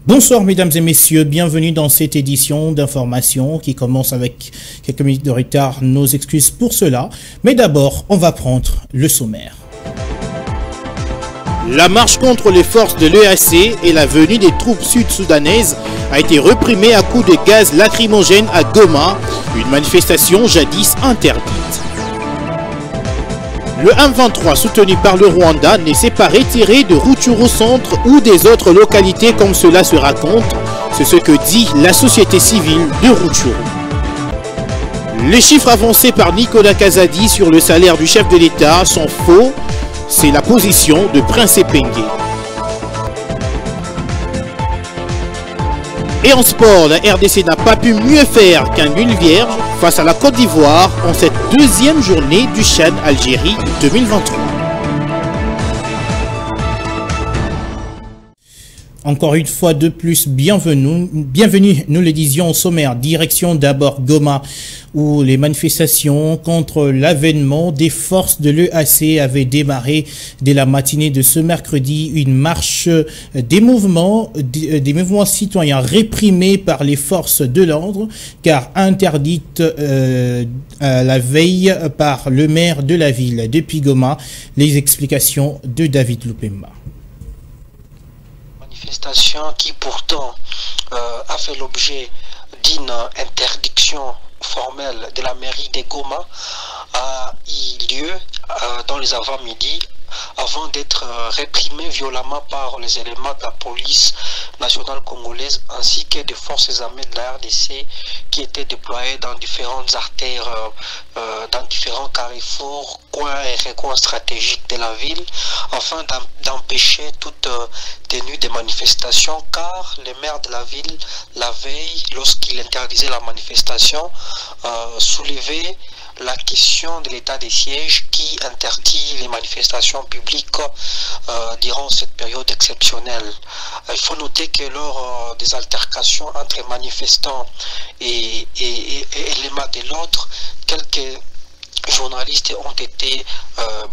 Bonsoir mesdames et messieurs, bienvenue dans cette édition d'information qui commence avec quelques minutes de retard, nos excuses pour cela. Mais d'abord, on va prendre le sommaire. La marche contre les forces de l'EAC et la venue des troupes sud-soudanaises a été réprimée à coups de gaz lacrymogène à Goma, une manifestation jadis interdite. Le M23 soutenu par le Rwanda ne s'est pas retiré de Rutshuru Centre ou des autres localités comme cela se raconte. C'est ce que dit la société civile de Rutshuru. Les chiffres avancés par Nicolas Kazadi sur le salaire du chef de l'État sont faux. C'est la position de Prince Epenge. Et en sport, la RDC n'a pas pu mieux faire qu'un nul vierge face à la Côte d'Ivoire en cette deuxième journée du CHAN Algérie 2023. Encore une fois de plus, bienvenue, nous le disions au sommaire, direction d'abord Goma, où les manifestations contre l'avènement des forces de l'EAC avaient démarré dès la matinée de ce mercredi, une marche des mouvements citoyens réprimés par les forces de l'ordre, car interdite la veille par le maire de la ville. Depuis Goma, les explications de David Lupemba. Manifestation qui pourtant a fait l'objet d'une interdiction formelle de la mairie de Goma a eu lieu dans les avant-midi avant d'être réprimé violemment par les éléments de la police nationale congolaise ainsi que des forces armées de la RDC qui étaient déployées dans différentes artères, dans différents carrefours, coins et recoins stratégiques de la ville afin d'empêcher toute tenue des manifestations, car le maire de la ville, la veille, lorsqu'il interdisait la manifestation, soulevait la question de l'état des sièges qui interdit les manifestations publiques durant cette période exceptionnelle. Il faut noter que lors des altercations entre manifestants et éléments de l'ordre, quelques journalistes ont été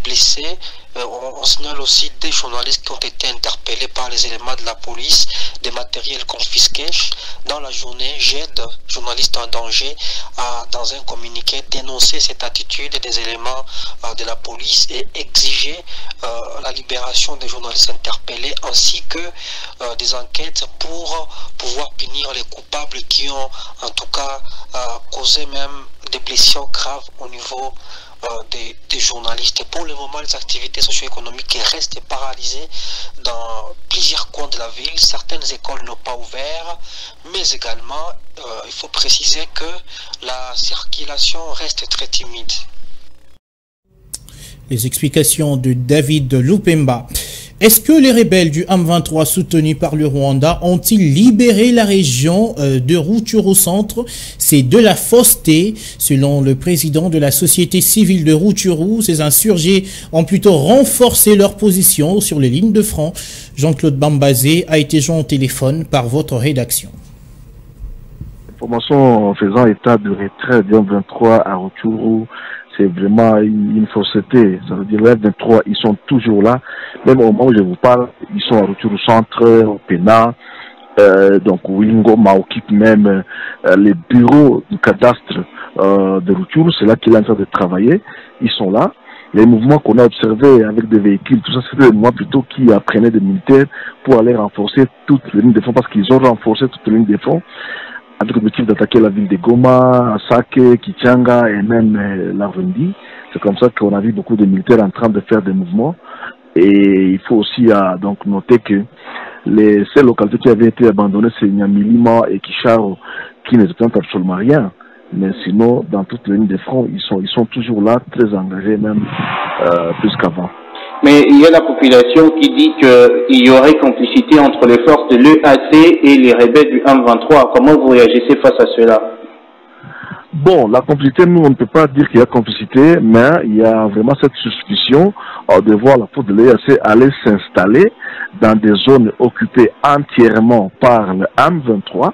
blessés. On signale aussi des journalistes qui ont été interpellés par les éléments de la police, des matériels confisqués. Dans la journée, j'aide journalistes en danger à, dans un communiqué, dénoncer cette attitude des éléments de la police et exiger la libération des journalistes interpellés ainsi que des enquêtes pour pouvoir punir les coupables qui ont en tout cas causé même des blessures graves au niveau des journalistes. Et pour le moment, les activités socio-économiques restent paralysées dans plusieurs coins de la ville. Certaines écoles n'ont pas ouvert, mais également, il faut préciser que la circulation reste très timide. Les explications de David Lupemba. Est-ce que les rebelles du M23 soutenus par le Rwanda ont-ils libéré la région de Rutshuru Centre? C'est de la fausseté. Selon le président de la société civile de Rutshuru, ces insurgés ont plutôt renforcé leur position sur les lignes de front. Jean-Claude Bambazé a été joint au téléphone par votre rédaction. Information faisant état de retrait du M23 à Rutshuru, c'est vraiment une fausseté. Ça veut dire les F23, ils sont toujours là. Même au moment où je vous parle, ils sont à Rutshuru Centre, au Pena, donc Wingoma occupe même les bureaux du cadastre de Rutshuru. C'est là qu'il est en train de travailler. Ils sont là. Les mouvements qu'on a observés avec des véhicules, tout ça, c'était des mouvements plutôt qui apprenaient des militaires pour aller renforcer toutes les lignes de front, parce qu'ils ont renforcé toutes les lignes de front avec l'objectif d'attaquer la ville de Goma, Sake, Kichanga et même Larundi. C'est comme ça qu'on a vu beaucoup de militaires en train de faire des mouvements. Et il faut aussi donc noter que les seules localités qui avaient été abandonnées, c'est Nyamilima et Kisharo, qui ne représentent absolument rien. Mais sinon, dans toutes les lignes de front, ils sont toujours là, très engagés même plus qu'avant. Mais il y a la population qui dit qu'il y aurait complicité entre les forces de l'EAC et les rebelles du M23. Comment vous réagissez face à cela? Bon, la complicité, nous, on ne peut pas dire qu'il y a complicité, mais il y a vraiment cette suspicion de voir la force de l'EAC aller s'installer dans des zones occupées entièrement par le M23,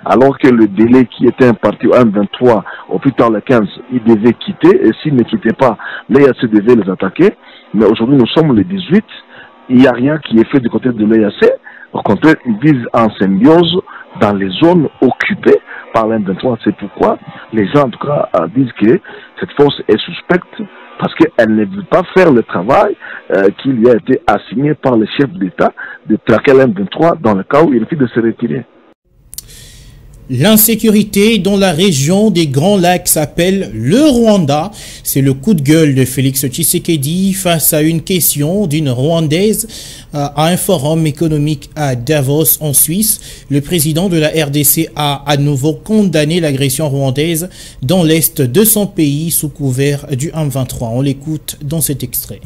alors que le délai qui était imparti au M23, au plus tard le 15, il devait quitter, et s'il ne quittait pas, l'EAC devait les attaquer. Mais aujourd'hui, nous sommes le 18, il n'y a rien qui est fait du côté de l'EAC. Au contraire, ils vivent en symbiose dans les zones occupées par l'M23. C'est pourquoi les gens, en tout cas, disent que cette force est suspecte parce qu'elle ne veut pas faire le travail qui lui a été assigné par le chef d'État de traquer l'M23 dans le cas où il refuse de se retirer. L'insécurité dans la région des Grands Lacs s'appelle le Rwanda. C'est le coup de gueule de Félix Tshisekedi face à une question d'une Rwandaise à un forum économique à Davos en Suisse. Le président de la RDC a à nouveau condamné l'agression rwandaise dans l'est de son pays sous couvert du M23. On l'écoute dans cet extrait.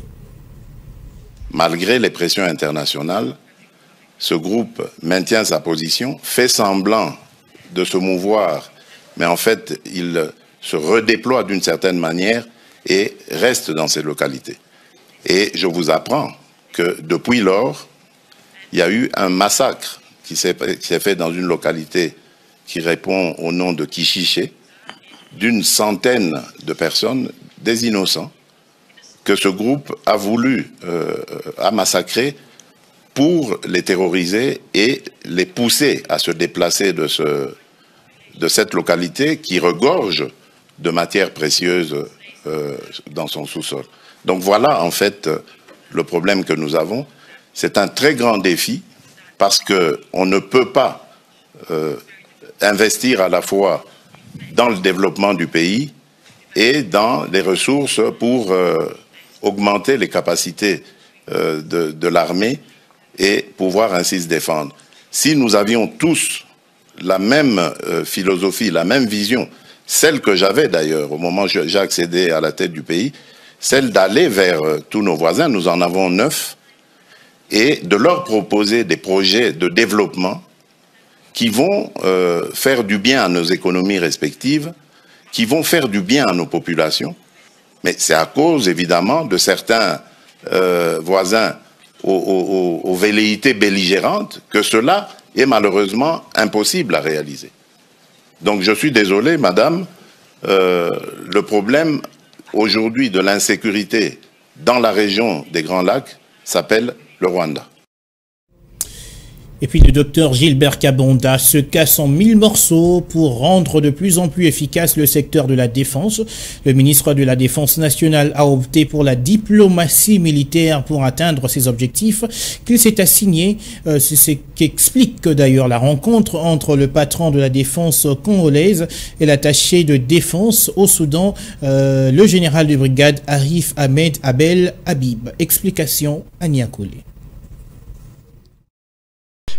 Malgré les pressions internationales, ce groupe maintient sa position, fait semblant de se mouvoir, mais en fait, il se redéploie d'une certaine manière et reste dans ces localités. Et je vous apprends que depuis lors, il y a eu un massacre qui s'est fait dans une localité qui répond au nom de Kishiché, d'une centaine de personnes, des innocents, que ce groupe a voulu massacrer pour les terroriser et les pousser à se déplacer de cette localité qui regorge de matières précieuses dans son sous-sol. Donc voilà en fait le problème que nous avons. C'est un très grand défi parce qu'on ne peut pas investir à la fois dans le développement du pays et dans les ressources pour augmenter les capacités de l'armée et pouvoir ainsi se défendre. Si nous avions tous la même philosophie, la même vision, celle que j'avais d'ailleurs au moment où j'ai accédé à la tête du pays, celle d'aller vers tous nos voisins, nous en avons 9, et de leur proposer des projets de développement qui vont faire du bien à nos économies respectives, qui vont faire du bien à nos populations. Mais c'est à cause évidemment de certains voisins aux velléités belligérantes que cela est malheureusement impossible à réaliser. Donc je suis désolé, madame, le problème aujourd'hui de l'insécurité dans la région des Grands Lacs s'appelle le Rwanda. Et puis le docteur Gilbert Kabonda se casse en 1000 morceaux pour rendre de plus en plus efficace le secteur de la défense. Le ministre de la Défense nationale a opté pour la diplomatie militaire pour atteindre ses objectifs qu'il s'est assigné. C'est ce qu'explique d'ailleurs la rencontre entre le patron de la défense congolaise et l'attaché de défense au Soudan, le général de brigade Arif Ahmed Abel Habib. Explication Ania Koulé.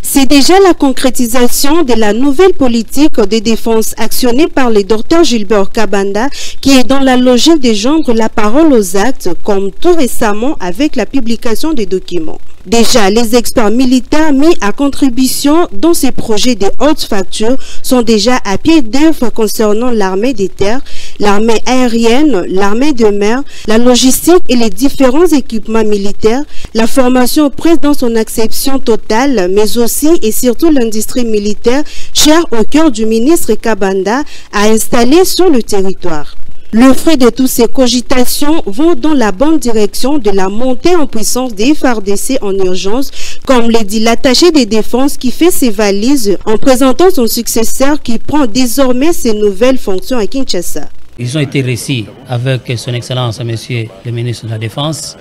C'est déjà la concrétisation de la nouvelle politique de défense actionnée par le docteur Gilbert Kabonda qui est dans la logique de joindre la parole aux actes, comme tout récemment avec la publication des documents. Déjà, les experts militaires mis à contribution dans ces projets de haute facture sont déjà à pied d'œuvre concernant l'armée des terres, l'armée aérienne, l'armée de mer, la logistique et les différents équipements militaires, la formation prise dans son acception totale, mais aussi et surtout l'industrie militaire, chère au cœur du ministre Kabonda, à installer sur le territoire. Le fruit de toutes ces cogitations vont dans la bonne direction de la montée en puissance des FARDC en urgence, comme le dit l'attaché des défenses qui fait ses valises en présentant son successeur qui prend désormais ses nouvelles fonctions à Kinshasa. Ils ont été récits avec son Excellence, Monsieur le ministre de la Défense,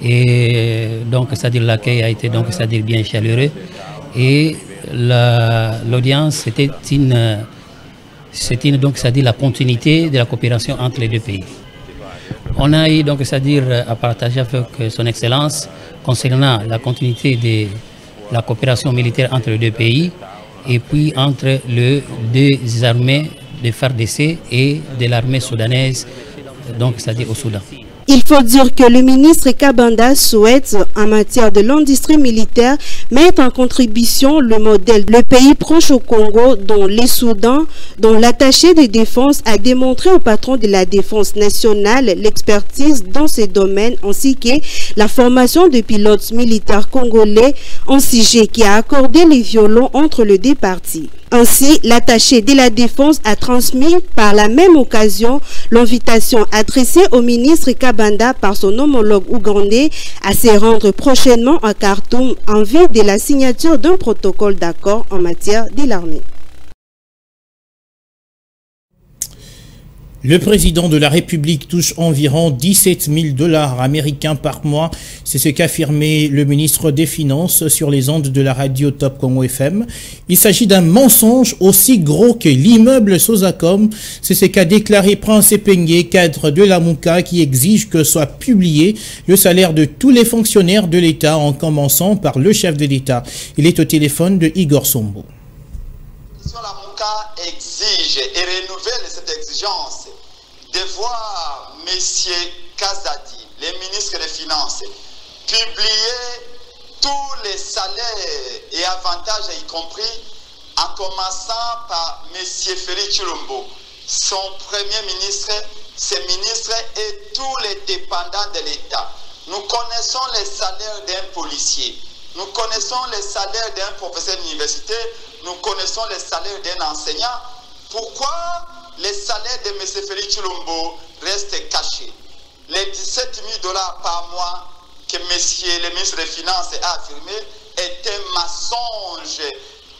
et donc c'est-à-dire l'accueil a été donc c'est-à-dire bien chaleureux, et l'audience c'était donc c'est-à-dire la continuité de la coopération entre les deux pays. On a eu donc c'est-à-dire à partager avec son Excellence concernant la continuité de la coopération militaire entre les deux pays et puis entre les deux armées de FARDC et de l'armée soudanaise, donc c'est-à-dire au Soudan. Il faut dire que le ministre Kabonda souhaite, en matière de l'industrie militaire, mettre en contribution le modèle le pays proche au Congo, dont les Soudans, dont l'attaché de défense a démontré au patron de la défense nationale l'expertise dans ces domaines, ainsi que la formation de pilotes militaires congolais en CIG qui a accordé les violons entre les deux parties. Ainsi, l'attaché de la Défense a transmis par la même occasion l'invitation adressée au ministre Kabanda par son homologue ougandais à se rendre prochainement à Khartoum en vue de la signature d'un protocole d'accord en matière de l'armée. Le président de la République touche environ 17 000 $ américains par mois. C'est ce qu'a affirmé le ministre des Finances sur les ondes de la radio Top Congo FM. Il s'agit d'un mensonge aussi gros que l'immeuble Sosacom. C'est ce qu'a déclaré Prince Epengue, cadre de la Mouka, qui exige que soit publié le salaire de tous les fonctionnaires de l'État, en commençant par le chef de l'État. Il est au téléphone de Igor Sombo. La Mouka exige et renouvelle cette exigence de voir M. Kazadi, le ministre des Finances, publier tous les salaires et avantages, y compris en commençant par M. Félix Chilombo, son premier ministre, ses ministres et tous les dépendants de l'État. Nous connaissons les salaires d'un policier, nous connaissons les salaires d'un professeur d'université, nous connaissons les salaires d'un enseignant. Pourquoi les salaires de M. Félix Chilombo restent cachés? Les 17 000 $ par mois que le ministre des Finances a affirmé est un mensonge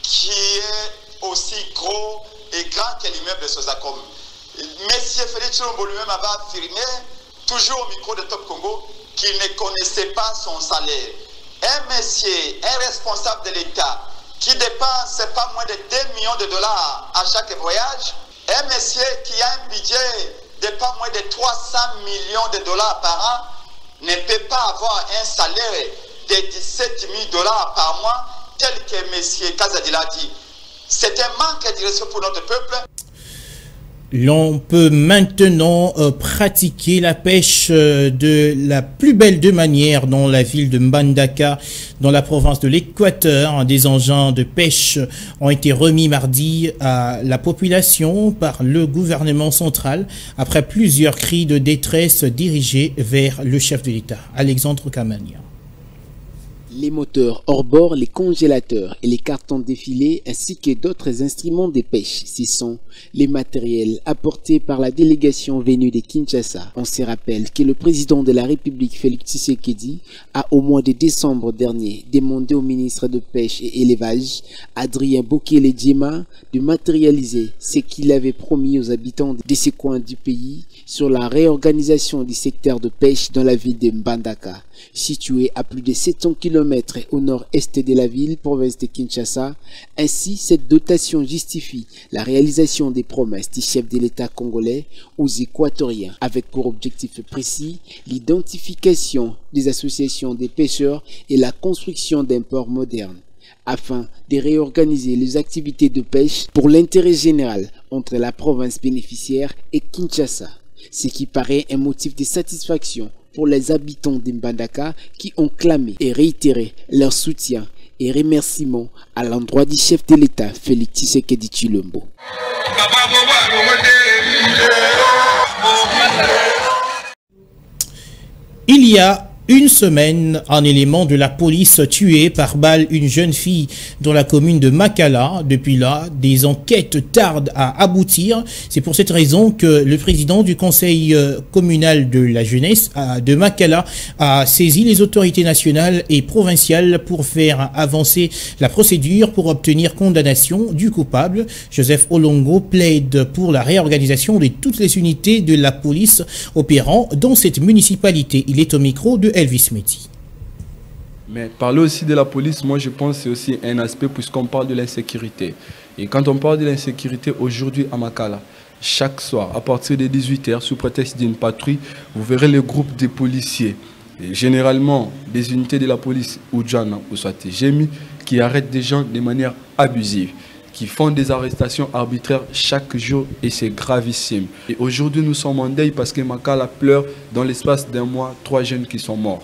qui est aussi gros et grand que l'immeuble de Sosacom. M. Félix Chilombo lui-même avait affirmé, toujours au micro de Top Congo, qu'il ne connaissait pas son salaire. Un monsieur, un responsable de l'État, qui dépense pas moins de 2 millions de $ à chaque voyage, un monsieur qui a un budget de pas moins de 300 millions de $ par an, ne peut pas avoir un salaire de 17 000 $ par mois, tel que M. Kazadi l'a dit. C'est un manque de respect pour notre peuple. L'on peut maintenant pratiquer la pêche de la plus belle de manière dans la ville de Mbandaka, dans la province de l'Équateur. Des engins de pêche ont été remis mardi à la population par le gouvernement central après plusieurs cris de détresse dirigés vers le chef de l'État, Alexandre Kamania. Les moteurs hors bord, les congélateurs et les cartons défilés ainsi que d'autres instruments de pêche, ce sont les matériels apportés par la délégation venue de Kinshasa. On se rappelle que le président de la République, Félix Tshisekedi, a au mois de décembre dernier demandé au ministre de Pêche et Élevage, Adrien Bokele-Djema, de matérialiser ce qu'il avait promis aux habitants de ces coins du pays sur la réorganisation du secteur de pêche dans la ville de Mbandaka, située à plus de 700 km au nord-est de la ville, province de Kinshasa. Ainsi, cette dotation justifie la réalisation des promesses du chef de l'État congolais aux Équatoriens, avec pour objectif précis l'identification des associations des pêcheurs et la construction d'un port moderne, afin de réorganiser les activités de pêche pour l'intérêt général entre la province bénéficiaire et Kinshasa, ce qui paraît un motif de satisfaction pour les habitants d'Mbandaka qui ont clamé et réitéré leur soutien et remerciements à l'endroit du chef de l'État, Félix Tshisekedi Tshilombo. Il y a une semaine, un élément de la police tué par balle une jeune fille dans la commune de Makala. Depuis là, des enquêtes tardent à aboutir. C'est pour cette raison que le président du conseil communal de la jeunesse de Makala a saisi les autorités nationales et provinciales pour faire avancer la procédure pour obtenir condamnation du coupable. Joseph Olongo plaide pour la réorganisation de toutes les unités de la police opérant dans cette municipalité. Il est au micro de Elvis Meti. Mais parler aussi de la police, moi je pense que c'est aussi un aspect puisqu'on parle de l'insécurité. Et quand on parle de l'insécurité aujourd'hui à Makala, chaque soir à partir de 18 h, sous prétexte d'une patrouille, vous verrez les groupes de policiers, et généralement des unités de la police Oudjana ou soit Gémi, qui arrêtent des gens de manière abusive, qui font des arrestations arbitraires chaque jour et c'est gravissime. Et aujourd'hui nous sommes en deuil parce que Makala pleure dans l'espace d'un mois 3 jeunes qui sont morts.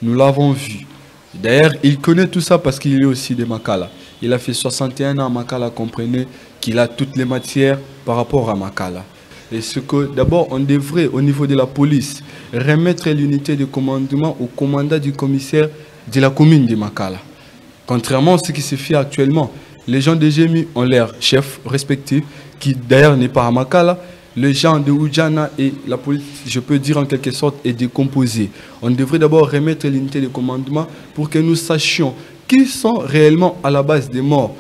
Nous l'avons vu. D'ailleurs il connaît tout ça parce qu'il est aussi de Makala. Il a fait 61 ans à Makala, comprenez qu'il a toutes les matières par rapport à Makala. Et ce que d'abord on devrait au niveau de la police remettre l'unité de commandement au commandant du commissaire de la commune de Makala. Contrairement à ce qui se fait actuellement, Les gens de Gémi ont leur chef respectif, qui d'ailleurs n'est pas à Makala. Le genre de Oudjana et la police, je peux dire en quelque sorte, est décomposé. On devrait d'abord remettre l'unité de commandement pour que nous sachions qui sont réellement à la base des morts.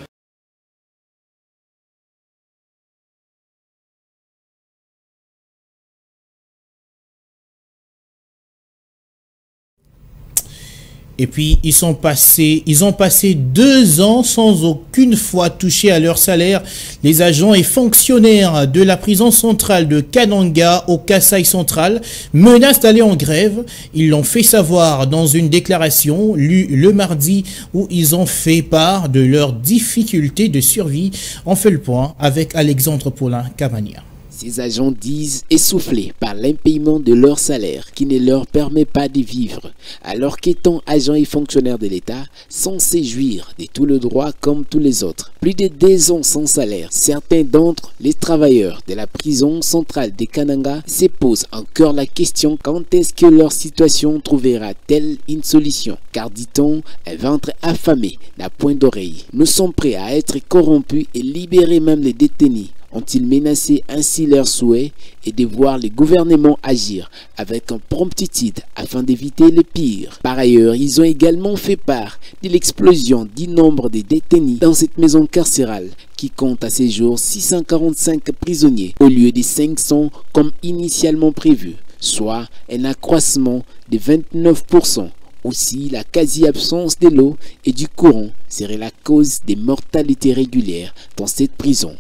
Et puis, ils ont passé 2 ans sans aucune fois toucher à leur salaire. Les agents et fonctionnaires de la prison centrale de Kananga au Kasaï central menacent d'aller en grève. Ils l'ont fait savoir dans une déclaration lue le mardi où ils ont fait part de leurs difficultés de survie. On fait le point avec Alexandre Paulin-Cavania. Ces agents disent essoufflés par l'impaiement de leur salaire qui ne leur permet pas de vivre, alors qu'étant agents et fonctionnaires de l'État, censés jouir de tout le droit comme tous les autres. Plus de 2 ans sans salaire, certains d'entre les travailleurs de la prison centrale de Kananga se posent encore la question quand est-ce que leur situation trouvera-t-elle une solution. Car dit-on, un ventre affamé n'a point d'oreille. Nous sommes prêts à être corrompus et libérer même les détenus. Ont-ils menacé ainsi leurs souhaits et de voir le gouvernement agir avec une promptitude afin d'éviter le pire. Par ailleurs, ils ont également fait part de l'explosion du nombre de détenus dans cette maison carcérale qui compte à ce jour 645 prisonniers au lieu de 500 comme initialement prévu, soit un accroissement de 29%. Aussi, la quasi-absence de l'eau et du courant serait la cause des mortalités régulières dans cette prison.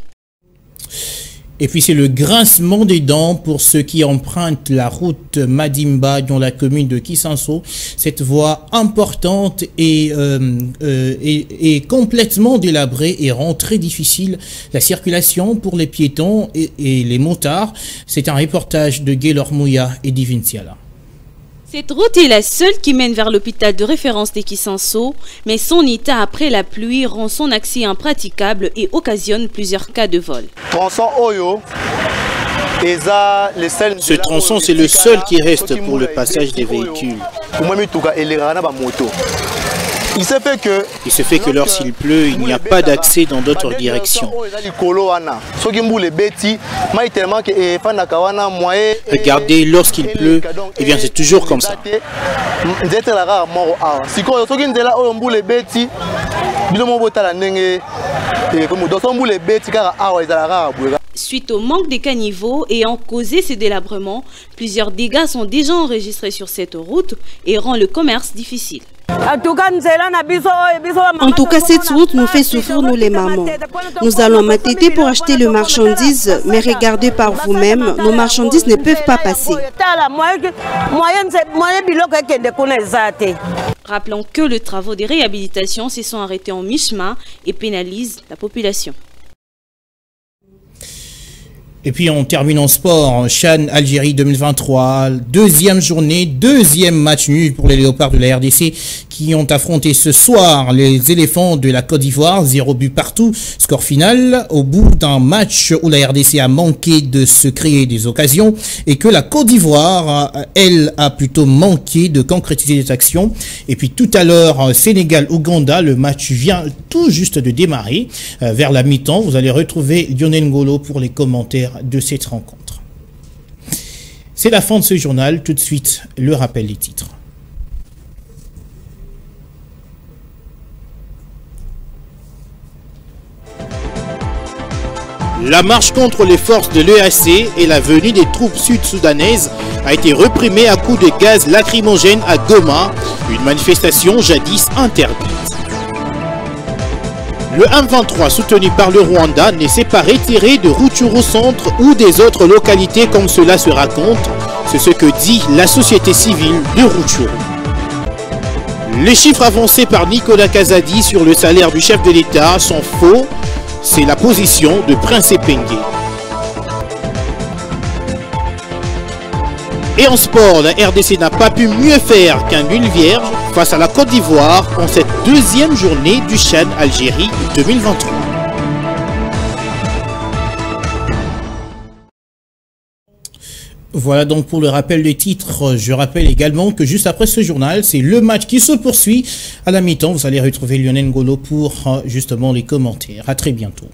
Et puis c'est le grincement des dents pour ceux qui empruntent la route Madimba dans la commune de Kisanso. Cette voie importante est complètement délabrée et rend très difficile la circulation pour les piétons et les motards. C'est un reportage de Gaylor Mouya et Divinciala. Cette route est la seule qui mène vers l'hôpital de référence de Kisanso, mais son état après la pluie rend son accès impraticable et occasionne plusieurs cas de vol. Ce tronçon, c'est le seul qui reste pour le passage des véhicules. Il se fait que lorsqu'il pleut, il n'y a pas d'accès dans d'autres directions. Regardez, lorsqu'il pleut, eh bien c'est toujours comme ça. Suite au manque de caniveaux ayant causé ces délabrements, plusieurs dégâts sont déjà enregistrés sur cette route et rend le commerce difficile. En tout cas, cette route nous fait souffrir, nous les mamans. Nous allons m'attêter pour acheter le marchandise, mais regardez par vous-même, nos marchandises ne peuvent pas passer. Rappelons que les travaux de réhabilitation se sont arrêtés en mi-chemin et pénalisent la population. Et puis on termine en sport, CHAN Algérie 2023, deuxième journée, deuxième match nul pour les Léopards de la RDC qui ont affronté ce soir les éléphants de la Côte d'Ivoire, 0 but partout, score final au bout d'un match où la RDC a manqué de se créer des occasions et que la Côte d'Ivoire, elle, a plutôt manqué de concrétiser des actions. Et puis tout à l'heure, Sénégal-Ouganda, le match vient tout juste de démarrer. Vers la mi-temps, vous allez retrouver Lionel Ngolo pour les commentaires de cette rencontre. C'est la fin de ce journal. Tout de suite, le rappel des titres. La marche contre les forces de l'EAC et la venue des troupes sud-soudanaises a été reprimée à coups de gaz lacrymogène à Goma, une manifestation jadis interdite. Le M23 soutenu par le Rwanda ne s'est pas retiré de Rutshuru Centre ou des autres localités comme cela se raconte. C'est ce que dit la société civile de Rutshuru. Les chiffres avancés par Nicolas Kazadi sur le salaire du chef de l'État sont faux. C'est la position de Prince Epengue. Et en sport, la RDC n'a pas pu mieux faire qu'un nul vierge face à la Côte d'Ivoire en cette deuxième journée du CHAN Algérie 2023. Voilà donc pour le rappel des titres. Je rappelle également que juste après ce journal, c'est le match qui se poursuit. À la mi-temps, vous allez retrouver Lionel Ngolo pour justement les commentaires. À très bientôt.